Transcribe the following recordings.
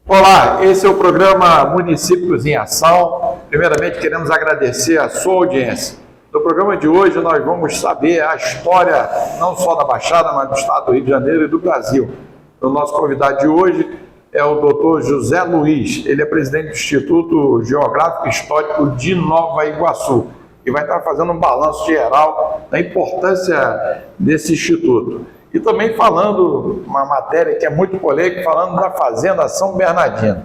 Olá, esse é o programa Municípios em Ação. Primeiramente, queremos agradecer a sua audiência. No programa de hoje, nós vamos saber a história não só da Baixada, mas do estado do Rio de Janeiro e do Brasil. O nosso convidado de hoje é o Dr. José Luiz. Ele é presidente do Instituto Geográfico e Histórico de Nova Iguaçu e vai estar fazendo um balanço geral da importância desse instituto. E também falando, uma matéria que é muito polêmica, falando da Fazenda São Bernardino.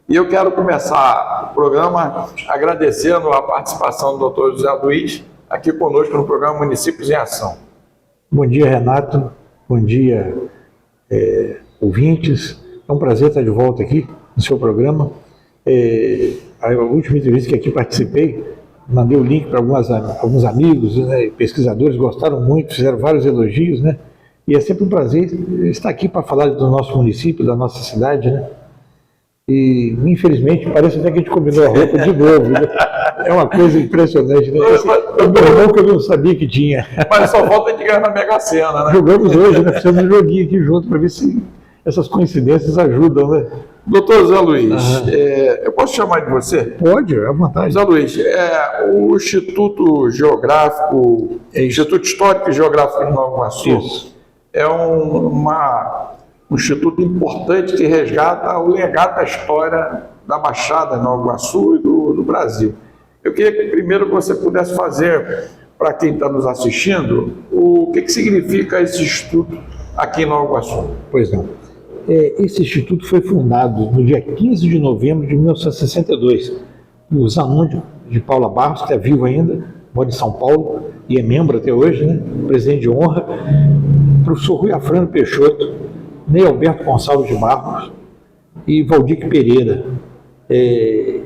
E eu quero começar o programa agradecendo a participação do Dr. José Luiz aqui conosco no programa Municípios em Ação. Bom dia, Renato. Bom dia, ouvintes. É um prazer estar de volta aqui no seu programa. A última entrevista que aqui participei, mandei o link para alguns amigos, né, pesquisadores, gostaram muito, fizeram vários elogios, né? E é sempre um prazer estar aqui para falar do nosso município, da nossa cidade, né? E, infelizmente, parece até que a gente combinou a roupa de novo, né? É uma coisa impressionante, né? É meu irmão que eu não sabia que tinha. Mas só falta de ganhar na Mega Sena, né? Jogamos hoje, né? Fizemos um joguinho aqui junto para ver se essas coincidências ajudam, né? Doutor Zé Luiz, eu posso chamar de você? Pode, à vontade. Zé Luiz, o Instituto Geográfico, Instituto Histórico e Geográfico de Nova Iguaçu, Isso. É um instituto importante que resgata o legado da história da Baixada, Nova Iguaçu e do Brasil. Eu queria que primeiro você pudesse fazer, para quem está nos assistindo, o que significa esse instituto aqui em Nova Iguaçu. Pois não. Esse instituto foi fundado no dia 15 de novembro de 1962. O Zanon de Paula Barros, que é vivo ainda, mora em São Paulo e é membro até hoje, né? Presidente de honra. Professor Rui Afrano Peixoto, Ney Alberto Gonçalves de Barros e Valdir Pereira. E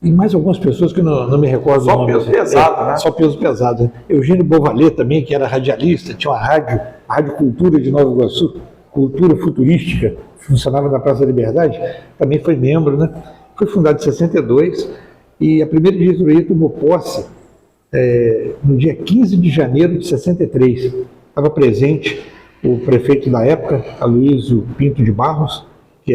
mais algumas pessoas que não me recordo só o nome. Só peso pesado, né? Só peso pesado. Né? Eugênio Bovalet também, que era radialista, tinha uma rádio Cultura de Nova Iguaçu, Cultura Futurística, funcionava na Praça da Liberdade, também foi membro, né? Foi fundado em 62 e a primeira diretoria tomou posse no dia 15 de janeiro de 63. Estava presente o prefeito da época, Aloysio Pinto de Barros, que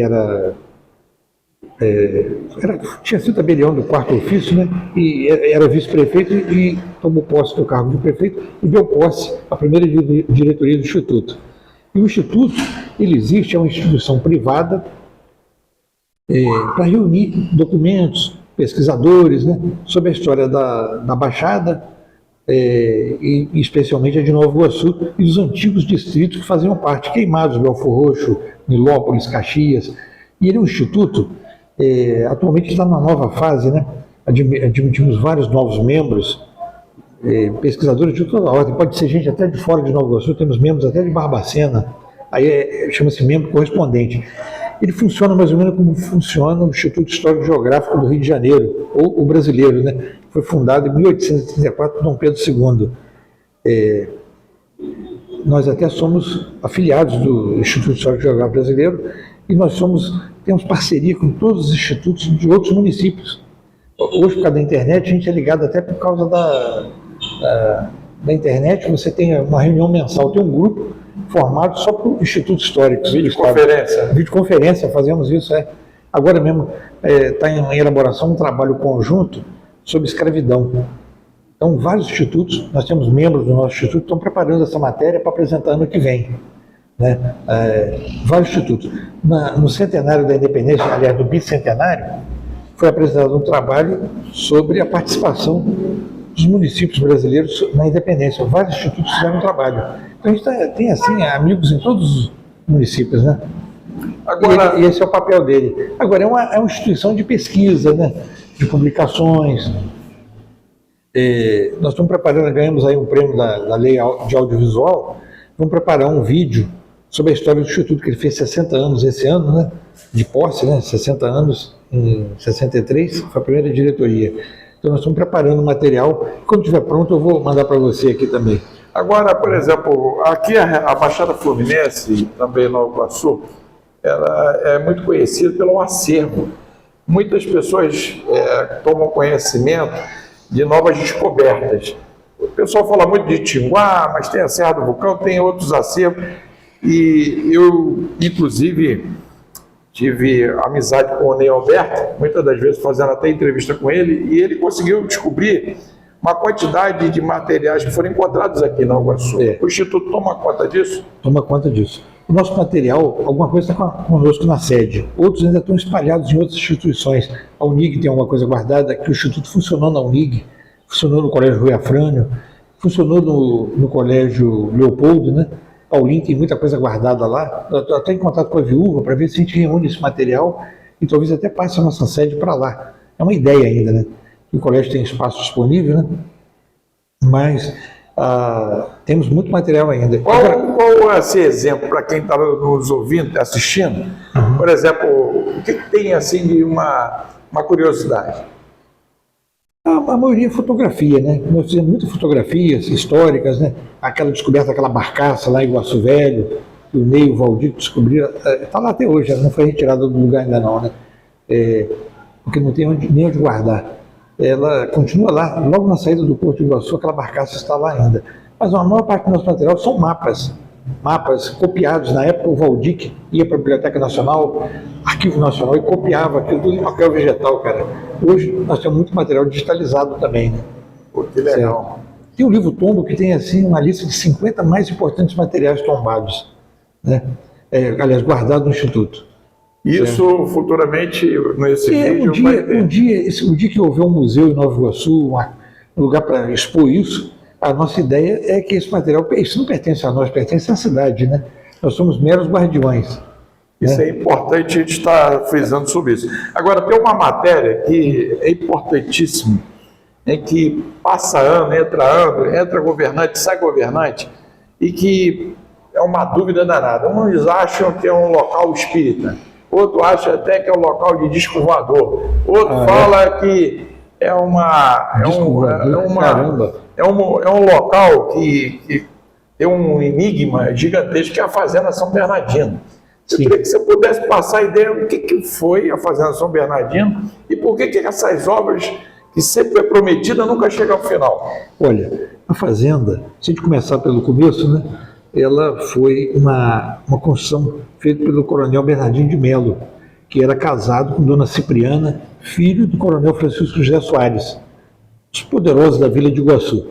tinha sido tabelião do quarto ofício, né? E era vice-prefeito e tomou posse do cargo de prefeito e deu posse à primeira diretoria do Instituto. E o Instituto, ele existe, é uma instituição privada para reunir documentos, pesquisadores, né, sobre a história da Baixada, e especialmente a de Nova Iguaçu e dos antigos distritos que faziam parte, Queimados, Belfor Roxo, Nilópolis, Caxias. E ele é um instituto, atualmente está numa nova fase, né? Admitimos vários novos membros, pesquisadores de toda a ordem, pode ser gente até de fora de Nova Iguaçu, temos membros até de Barbacena, aí chama-se membro correspondente. Ele funciona mais ou menos como funciona o Instituto Histórico e Geográfico do Rio de Janeiro, ou o brasileiro, né? Foi fundado em 1834 por Dom Pedro II. Nós até somos afiliados do Instituto Histórico e Geográfico Brasileiro e temos parceria com todos os institutos de outros municípios. Hoje, por causa da internet, a gente é ligado até por causa da internet. Você tem uma reunião mensal, tem um grupo formado só por institutos históricos. Videoconferência. Videoconferência, fazemos isso. Agora mesmo está em elaboração um trabalho conjunto sobre escravidão. Então, vários institutos, nós temos membros do nosso instituto que estão preparando essa matéria para apresentar ano que vem. Né? Vários institutos. No centenário da independência, aliás, do bicentenário, foi apresentado um trabalho sobre a participação dos municípios brasileiros na independência. Vários institutos fizeram um trabalho. Então, a gente tem, assim, amigos em todos os municípios, né? E esse é o papel dele. Agora, é uma instituição de pesquisa, né? De publicações. Nós estamos preparando, ganhamos aí um prêmio da Lei de Audiovisual, vamos preparar um vídeo sobre a história do Instituto, que ele fez 60 anos esse ano, né? De posse, né? 60 anos, em 63, foi a primeira diretoria. Então nós estamos preparando o material, quando estiver pronto eu vou mandar para você aqui também. Agora, por exemplo, aqui a Baixada Fluminense, também em Nova Iguaçu, ela é muito conhecida pelo acervo. Muitas pessoas tomam conhecimento de novas descobertas. O pessoal fala muito de Tinguá, mas tem a Serra do Vulcão, tem outros acervos. E eu, inclusive, tive amizade com o Ney Alberto, muitas das vezes fazendo até entrevista com ele, e ele conseguiu descobrir uma quantidade de materiais que foram encontrados aqui na Nova Iguaçu. O Instituto toma conta disso? Toma conta disso. O nosso material, alguma coisa está conosco na sede, outros ainda estão espalhados em outras instituições. A Unig tem alguma coisa guardada, que o Instituto funcionou na Unig, funcionou no Colégio Rui Afrânio, funcionou no Colégio Leopoldo, né? Paulinho tem muita coisa guardada lá. Eu estou até em contato com a viúva para ver se a gente reúne esse material e talvez até passe a nossa sede para lá. É uma ideia ainda, né? O colégio tem espaço disponível, né? Mas temos muito material ainda. Qual é esse exemplo para quem está nos ouvindo, assistindo? Por exemplo, o que tem assim de uma curiosidade? A maioria é fotografia, né? Nós fizemos muitas fotografias históricas, né? Aquela descoberta daquela barcaça lá em Iguaçu Velho, que o Ney e o Valdir descobriram, está lá até hoje, ela não foi retirada do lugar ainda não, né? Porque não tem nem onde guardar. Ela continua lá, logo na saída do Porto de Iguaçu, aquela barcaça está lá ainda. Mas a maior parte do nosso material são mapas copiados. Na época o Valdir ia para a Biblioteca Nacional, Arquivo Nacional, e copiava aquilo tudo em papel vegetal, cara. Hoje nós temos muito material digitalizado também, né? Pô, que legal. Tem um livro tombo que tem assim uma lista de 50 mais importantes materiais tombados, né? Aliás, guardados no Instituto. Isso futuramente, nesse vídeo, um dia que houver um museu em Nova Iguaçu, um lugar para expor isso, a nossa ideia é que esse material, isso não pertence a nós, pertence à cidade, né? Nós somos meros guardiões. Isso é importante a gente estar frisando sobre isso. Agora, tem uma matéria que é importantíssima, em que passa ano, entra governante, sai governante, e que é uma dúvida danada. Uns acham que é um local espírita, outro acha até que é um local de disco voador, outro fala que é um local que tem um enigma gigantesco, que é a Fazenda São Bernardino. Eu queria que você pudesse passar a ideia do que foi a Fazenda São Bernardino e por que essas obras, que sempre é prometida, nunca chegam ao final. Olha, a Fazenda, se a gente começar pelo começo, né, ela foi uma construção feita pelo Coronel Bernardino de Melo, que era casado com Dona Cipriana, filho do Coronel Francisco José Soares, os poderosos da Vila de Iguaçu.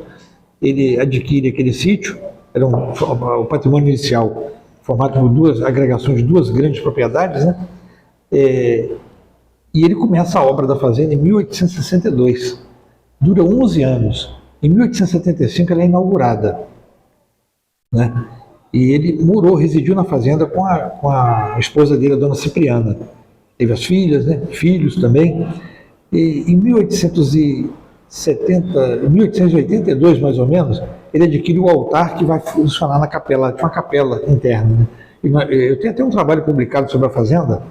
Ele adquire aquele sítio, era o patrimônio inicial, formado por duas agregações de duas grandes propriedades, né? E ele começa a obra da fazenda em 1862. Dura 11 anos. Em 1875 ela é inaugurada, né? E ele residiu na fazenda com a esposa dele, a Dona Cipriana. Teve as filhas, né? Filhos também. E em 1882, mais ou menos, ele adquire o altar que vai funcionar na capela. Tinha uma capela interna, né? Eu tenho até um trabalho publicado sobre a fazenda,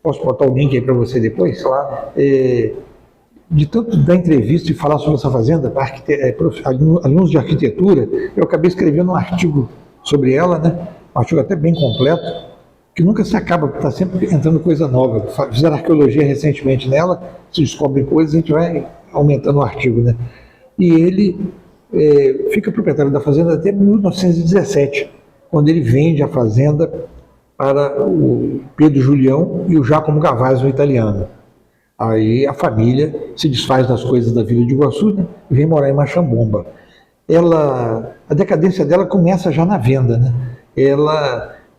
posso botar o link aí para você depois? Claro. De tanto dar entrevista e falar sobre essa fazenda para alunos de arquitetura, eu acabei escrevendo um artigo sobre ela, né? Um artigo até bem completo, que nunca se acaba, porque está sempre entrando coisa nova. Fizeram arqueologia recentemente nela, se descobrem coisas, a gente vai aumentando o artigo, né? E ele fica proprietário da fazenda até 1917, quando ele vende a fazenda para o Pedro Julião e o Giacomo Gavazzi, o italiano. Aí a família se desfaz das coisas da Vila de Iguaçu, né, e vem morar em Machambomba. A decadência dela começa já na venda, né?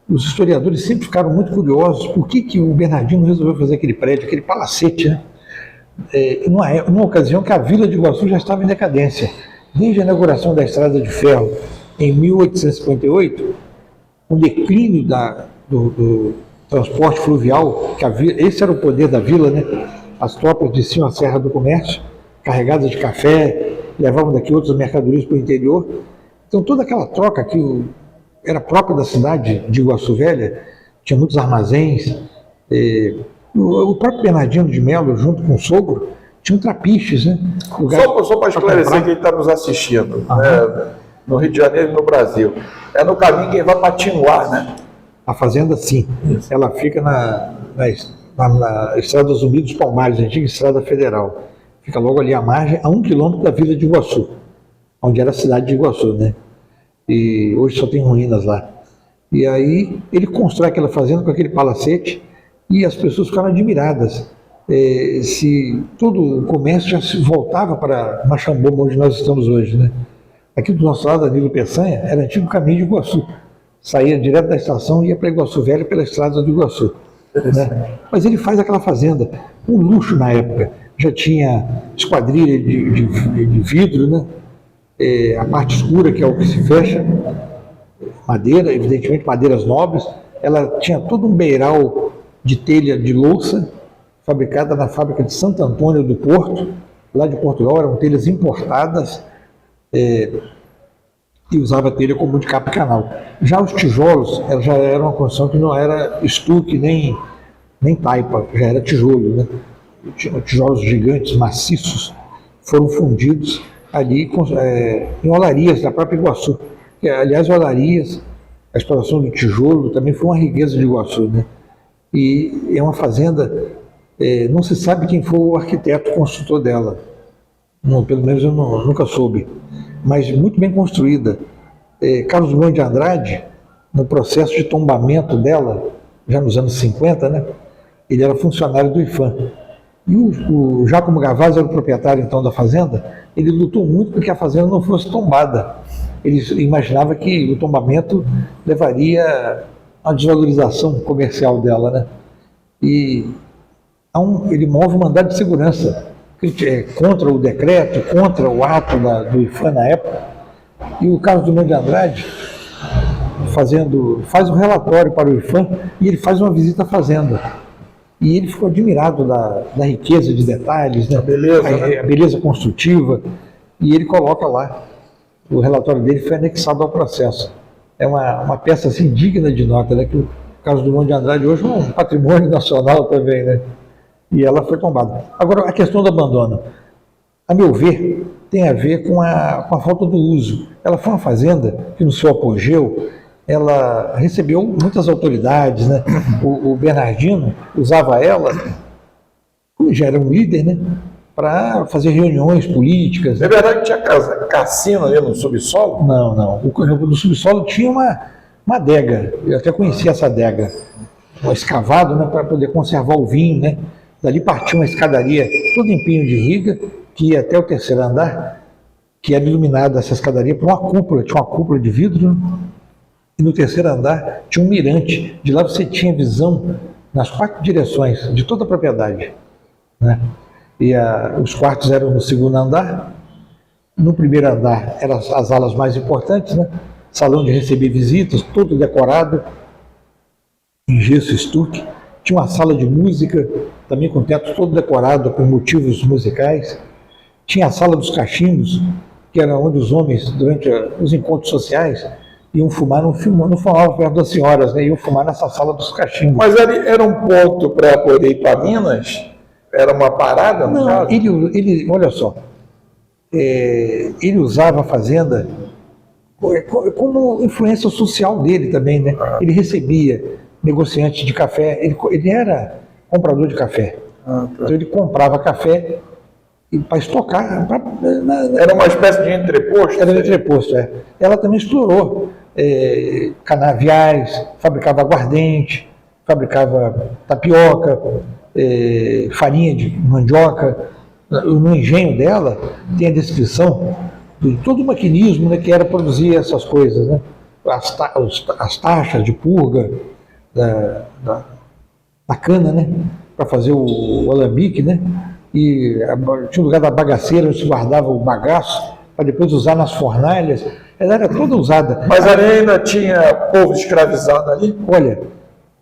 Os historiadores sempre ficaram muito curiosos por que o Bernardino resolveu fazer aquele prédio, aquele palacete, né? Numa ocasião que a Vila de Iguaçu já estava em decadência. Desde a inauguração da Estrada de Ferro, em 1858, um declínio do transporte fluvial, esse era o poder da vila, né? As tropas desciam a Serra do Comércio, carregadas de café, levavam daqui outras mercadorias para o interior. Então toda aquela troca que era própria da cidade de Iguaçu Velha, tinha muitos armazéns. O próprio Bernardino de Melo, junto com o sogro, tinham trapiches, né? Só para esclarecer quem está nos assistindo, né? No Rio de Janeiro e no Brasil. É no caminho que vai para Tinguá, né? A fazenda, sim. Isso. Ela fica na Estrada Zumbi dos Palmares, a antiga Estrada Federal. Fica logo ali à margem, a 1 quilômetro da Vila de Iguaçu, onde era a cidade de Iguaçu, né? E hoje só tem ruínas lá. E aí ele constrói aquela fazenda com aquele palacete e as pessoas ficaram admiradas. Se todo o comércio já se voltava para Machamboma, onde nós estamos hoje, né? Aqui do nosso lado, Danilo Peçanha, era antigo caminho de Iguaçu. Saía direto da estação e ia para Iguaçu Velho pela estrada do Iguaçu. Né? Mas ele faz aquela fazenda, um luxo na época. Já tinha esquadrilha de vidro, né? A parte escura, que é o que se fecha, madeira, evidentemente madeiras nobres. Ela tinha todo um beiral de telha de louça, fabricada na fábrica de Santo Antônio do Porto, lá de Portugal. Eram telhas importadas, e usava telha comum de capa e canal. Já os tijolos, já era uma construção que não era estuque nem taipa, já era tijolo, né? Tijolos gigantes, maciços, foram fundidos ali em olarias da própria Iguaçu. Aliás, olarias, a exploração do tijolo também foi uma riqueza de Iguaçu, né? E é uma fazenda, não se sabe quem foi o arquiteto construtor dela, pelo menos eu nunca soube, mas muito bem construída. Carlos Drummond de Andrade, no processo de tombamento dela, já nos anos 50, né? Ele era funcionário do IFAM. E o Giacomo Gavazzi era o proprietário então da fazenda. Ele lutou muito para que a fazenda não fosse tombada. Ele imaginava que o tombamento levaria à desvalorização comercial dela, né? E ele move um mandado de segurança contra o decreto, contra o ato do IFAM na época. E o Carlos Drummond de Andrade faz um relatório para o IFAM e ele faz uma visita à fazenda. E ele ficou admirado da riqueza de detalhes, né? A beleza construtiva, e ele coloca lá. O relatório dele foi anexado ao processo. É uma peça assim, digna de nota, né? Que o Carlos Drummond de Andrade hoje é um patrimônio nacional também, né? E ela foi tombada. Agora, a questão do abandono, a meu ver, tem a ver com a falta do uso. Ela foi uma fazenda que, no seu apogeu, ela recebeu muitas autoridades, né? O Bernardino usava ela, já era um líder, né? Para fazer reuniões políticas. É verdade que tinha cassino ali no subsolo? Não. No subsolo tinha uma adega. Eu até conhecia essa adega. Um escavado, né? Para poder conservar o vinho, né? Dali partiu uma escadaria toda em pinho de riga, que ia até o terceiro andar, que era iluminada essa escadaria por uma cúpula. Tinha uma cúpula de vidro, né? E no terceiro andar tinha um mirante. De lá você tinha visão nas 4 direções de toda a propriedade, né? E os quartos eram no segundo andar. No primeiro andar eram as alas mais importantes, né? Salão de receber visitas, todo decorado em gesso estuque. Tinha uma sala de música, também com o teto todo decorado com motivos musicais. Tinha a sala dos cachimbos, que era onde os homens, durante os encontros sociais, iam fumar, não fumavam perto das senhoras, né? Iam fumar nessa sala dos cachimbos. Mas era um ponto para poder ir para Minas? Era uma parada? Não, ele, olha só, ele usava a fazenda como influência social dele também, né? Ele recebia negociantes de café, ele era comprador de café. Então ele comprava café para estocar. Era uma espécie de entreposto? Era um entreposto, é. Ela também explorou canaviais, fabricava aguardente, fabricava tapioca, farinha de mandioca. No engenho dela tem a descrição de todo o maquinismo, né, que era produzir essas coisas, né? As taxas de purga da cana, né, para fazer o alambique, né? E tinha um lugar da bagaceira onde se guardava o bagaço para depois usar nas fornalhas. Ela era toda usada. Mas ali ainda tinha povo escravizado ali? Olha,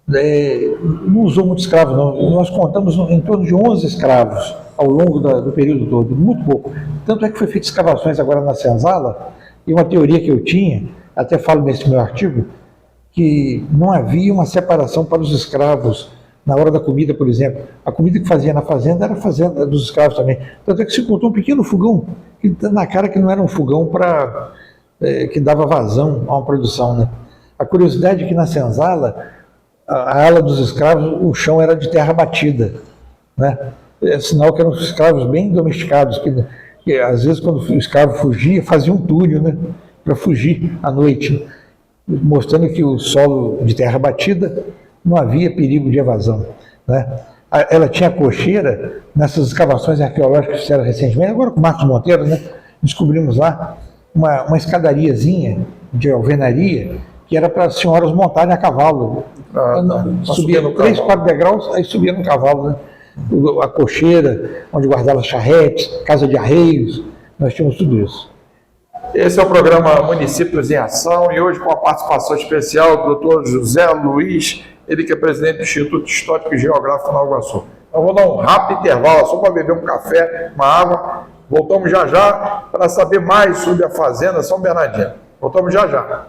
não usou muito escravo, não. Nós contamos em torno de 11 escravos ao longo do período todo, muito pouco. Tanto é que foi feita escavações agora na senzala, e uma teoria que eu tinha, até falo nesse meu artigo, que não havia uma separação para os escravos na hora da comida, por exemplo. A comida que fazia na fazenda era a fazenda dos escravos também. Tanto é que se encontrou um pequeno fogão, que na cara que não era um fogão que dava vazão a uma produção, né? A curiosidade é que na senzala, a ala dos escravos, o chão era de terra batida, né? É sinal que eram escravos bem domesticados, que às vezes quando o escravo fugia, fazia um túnel, né, para fugir à noite. mostrando que o solo de terra batida não havia perigo de evasão, né? Ela tinha cocheira nessas escavações arqueológicas que fizeram recentemente, agora com o Marcos Monteiro, né? Descobrimos lá uma escadariazinha de alvenaria que era para as senhoras montarem a cavalo. Subia 3, 4 degraus, aí subia no cavalo, né? A cocheira, onde guardava charretes, casa de arreios, nós tínhamos tudo isso. Esse é o programa Municípios em Ação e hoje com a participação especial do Dr. José Luiz, ele que é presidente do Instituto Histórico e Geográfico de Nova Iguaçu. Eu vou dar um rápido intervalo só para beber um café, uma água. Voltamos já já para saber mais sobre a Fazenda São Bernardino. Voltamos já já.